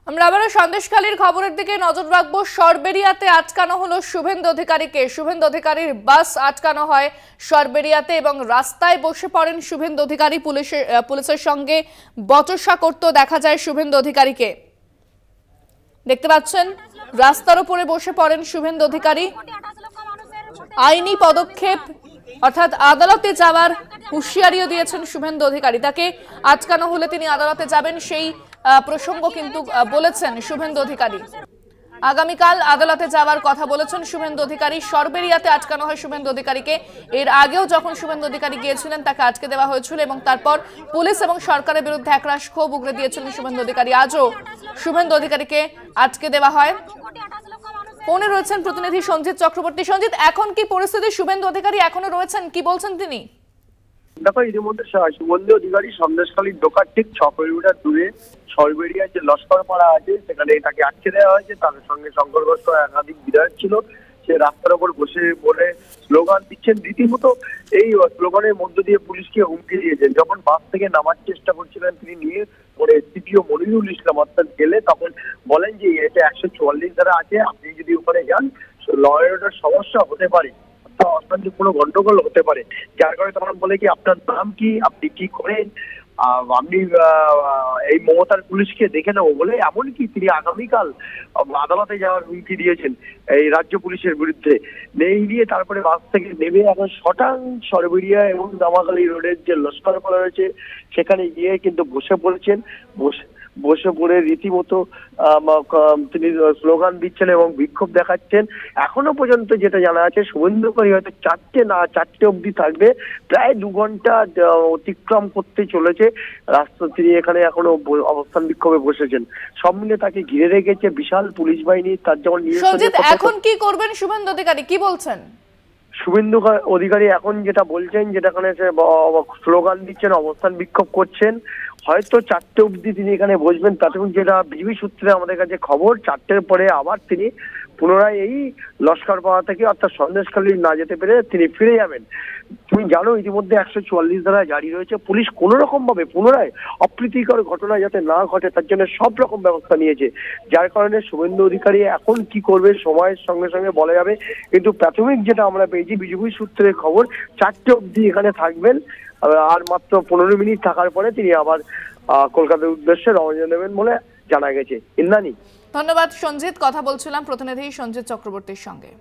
আমরা আবারও সন্দেশখালীর খবরের দিকে নজর রাখবো। সরবেরিয়াতে আটকানো হলো শুভেন্দু অধিকারীকে। শুভেন্দু অধিকারীর বাস আটকানো হয় সরবেরিয়াতে এবং রাস্তায় বসে পড়েন শুভেন্দু অধিকারী। পুলিশের সঙ্গে বচসা করতে দেখা যায় শুভেন্দু অধিকারীকে। দেখতে পাচ্ছেন রাস্তার উপরে বসে পড়েন শুভেন্দু অধিকারী। আইনি পদক্ষেপ অর্থাৎ আদালতে যাওয়ার হুঁশিয়ারিও দিয়েছেন শুভেন্দু অধিকারী। তাকে আটকানো হলে তিনি আদালতে যাবেন সেই প্রসঙ্গ কিন্তু বলেছেন শুভেন্দু অধিকারী। আগামীকাল আদালতে যাওয়ার কথা বলেছেন শুভেন্দু অধিকারী। সরবেরিয়াতে আটকানো হয় শুভেন্দু অধিকারীকে। এর আগেও যখন শুভেন্দু অধিকারী গিয়েছিলেন তাকে আটকে দেওয়া হয়েছিল এবং তারপর পুলিশ এবং সরকারের বিরুদ্ধে একরাশ ক্ষোভ উগরে দিয়েছিলেন শুভেন্দু অধিকারী। আজও শুভেন্দু অধিকারীকে আটকে দেওয়া হয়। ফোনে রয়েছেন প্রতিনিধি সঞ্জিত চক্রবর্তী। সঞ্জিত, এখন কি পরিস্থিতি? শুভেন্দু অধিকারী এখনো রয়েছেন, কি বলছেন তিনি? দেখো, ইতিমধ্যে শুভেন্দু অধিকারী সন্দেশখালীর ঢোকার ঠিক 6 কিলোমিটার দূরে সরবেরিয়ার যে লস্করপাড়া আছে সেখানে তাকে আটকে দেওয়া হয়েছে। তার সঙ্গে শঙ্করগস্ত একাধিক বিধায়ক ছিল। সে রাস্তার উপর বসে বলে স্লোগান দিচ্ছেন। রীতিমতো এই স্লোগানের মধ্য দিয়ে পুলিশকে হুমকি দিয়েছেন। যখন বাস থেকে নামার চেষ্টা করছিলেন তিনি নিয়ে পরে এসপিও মনিরুল ইসলাম অর্থাৎ গেলে তখন বলেন যে এটা 144 ধারা আছে, আপনি যদি ওখানে যান ল অ্যান্ড অর্ডার সমস্যা হতে পারে, অশান্তি কোনো গন্ডগোল হতে পারে। যার কারণে তখন বলে কি আপনার নাম কি, আপনি কি করেন, আপনি এই মমতার পুলিশকে দেখে নেবো বলে এমনকি তিনি আগামীকাল আদালতে যাওয়ার হুমকি দিয়েছেন এই রাজ্য পুলিশের বিরুদ্ধে। নেই নিয়ে তারপরে বাস থেকে নেমে এখন শটাং সরবেরিয়া এবং দামাখালী রোডের যে লস্করপাড়া রয়েছে সেখানে গিয়ে কিন্তু বসে পড়েছেন। বসে পড়ে রীতিমতো তিনি স্লোগান দিচ্ছেন এবং বিক্ষোভ দেখাচ্ছেন। এখনো পর্যন্ত যেটা জানা আছে শুভেন্দু অধিকারী হয়তো 4টে অবধি থাকবে। প্রায় 2 ঘন্টা অতিক্রম করতে চলেছে রাস্তা। তিনি এখানে এখনো অবস্থান বিক্ষোভে বসেছেন। সব মিলে তাকে ঘিরে রেখেছে বিশাল পুলিশ বাহিনী। তার যেমন এখন কি করবেন শুভেন্দু অধিকারী, কি বলছেন? শুভেন্দু অধিকারী এখন যেটা বলছেন, যেটা এখানে স্লোগান দিচ্ছেন, অবস্থান বিক্ষোভ করছেন, হয়তো 4টে অবধি তিনি এখানে বসবেন। তাছাড়া যেটা বিজেপি সূত্রে আমাদের কাছে খবর 4টের পরে আবার তিনি পুনরায় এই লস্করপাড়া থেকে অর্থাৎ সন্দেশখালী না যেতে পেরে তিনি ফিরে যাবেন। তুমি জানো ইতিমধ্যে 144 ধারা জারি রয়েছে। পুলিশ কোনো রকম ভাবে পুনরায় অপ্রীতিকর ঘটনা যাতে না ঘটে তার জন্য সব রকম ব্যবস্থা নিয়েছে। যার কারণে শুভেন্দু অধিকারী এখন কি করবে সময়ের সঙ্গে সঙ্গে বলা যাবে। কিন্তু প্রাথমিক যেটা আমরা পেয়েছি বিজেপি সূত্রের খবর 4টে অবধি এখানে থাকবেন। আর মাত্র 15 মিনিট থাকার পরে তিনি আবার কলকাতার উদ্দেশ্যে রওনা দেবেন বলে জানা গেছে। ইন্দ্রাণী, ধন্যবাদ সঞ্জিত। কথা বলছিলাম প্রতিনিধি সঞ্জিত চক্রবর্তীর সঙ্গে।